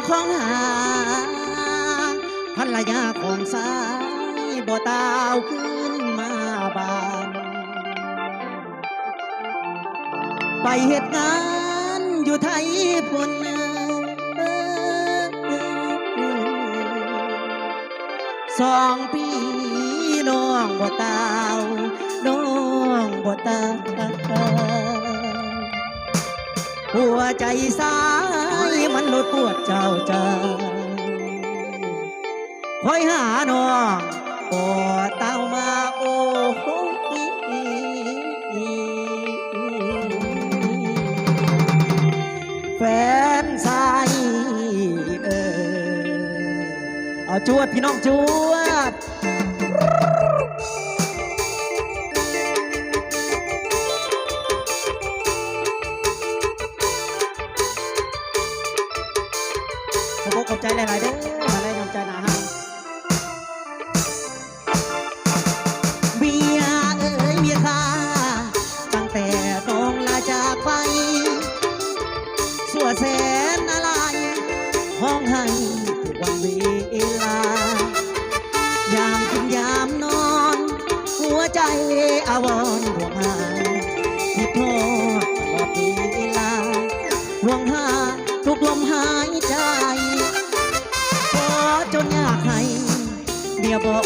ของหาภรรยาของสายบ่ตาวขึ้นมาบ้านไปเหตุงานอยู่ไทยพุ่น2 ปีน้องบ่ตาวน้องบ่ตาวหัวใจสายมันลดปวดเจ้าใจคอยหาน้องบ่ตาวมาโอ้โหแฟนสายเอาจวดพี่น้องจวดขอบใจหลายๆเด้อมาเลยน้ำใจนะฮะเมียเอ๋ยเมียข้าตั้งแต่น้องลาจากไปสัวแสนอะไรห้องให้ทุกวันเวลายามกินยามนอนหัวใจอาวรณ์ห่วงหาคิดทอดตลอดเวลาห่วงหาทุกลมหายใจพอจนอยากให้เมียบอก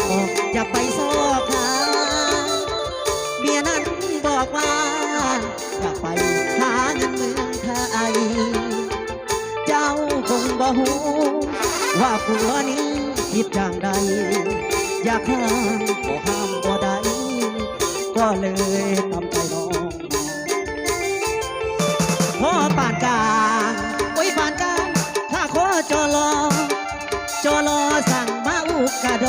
อย่าไปซอกหาเมียนั้นบอกว่าอยากไปหาเงินเมืองไทยเจ้าคงบ่ฮู้ว่าผัวนี้คิดอย่างใดอยากห้ามก็ห้ามบ่ได้ก็เลยทำใจน้องพอปานกลางโอ้ยปานกลางถ้าขอจอรอสั่งมาอุกกระด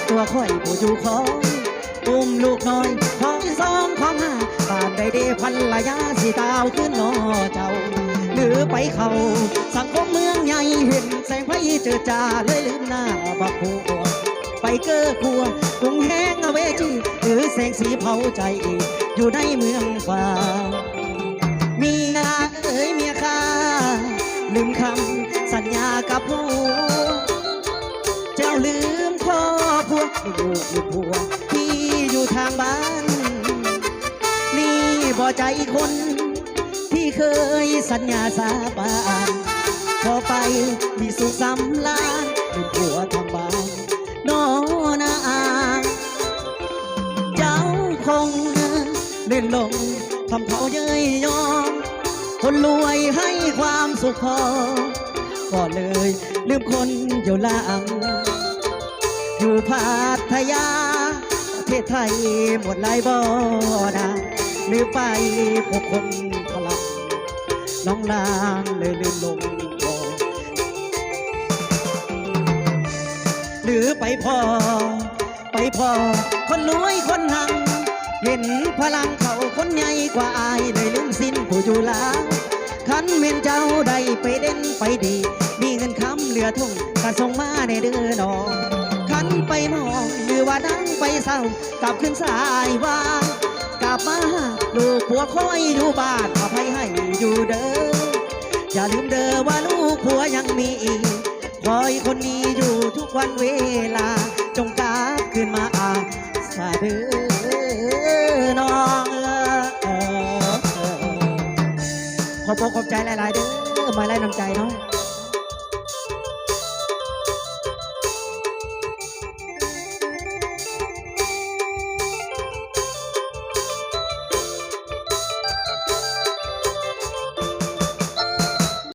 ตัวค่อยผู้อยู่ของอุ้มลูกน้อยของ2ของ5บ้านใดเดพันละยาสีตาวขึ้นนอเจ้าหรือไปเขาสังคมเมืองใหญ่เห็นแสงไฟเจอจ่าเลยลืมหน้าบักผัวไปเก้อครัวกรุงแห้งเวจีหรือแสงสีเผาใจอยู่ในเมืองฟ้ามีนาเอ๋ยเมียข้าลืมคำสัญญากับผัวเจ้าลืมครอบครัวลูกผัวที่อยู่ทางบ้านนี่บ่ใจคนที่เคยสัญญาสาบานพอไปมีสุขสำราญลูกผัวทางบ้านนอนางเจ้าคงเล่นลงทำเขาเย้ยยอมคนรวยให้ความสุขพอก็เลยลืมคนอยู่หลังอยู่พัทยาประเทศไทยหมดหลายบ่อนะหรือไปพบคนพลังน้องลางเลยลืมลงบ่อหรือไปพอคนรวยคนหังเห็นพลังเขาคนใหญ่กว่าอายเลยลืมสิ้นผู้อยู่หลังขันเม่นเจ้าได้ไปเด่นไปดีมีเงินคำเหลือทุ่งก็ส่งมาในเดือนนองขันไปมองหรือว่านั่งไปเศร้ากลับขึ้นสายว่างกลับมาลูกผัวคอยอยู่บ้านอภัยให้อยู่เด้ออย่าลืมเด้อว่าลูกผัวยังมีอีกคอยคนนี้อยู่ทุกวันเวลาจงกลับขึ้นมาอาสาเด้อน้องขอบใจหลายๆเด้อมาไล่น้ำใจเนาะ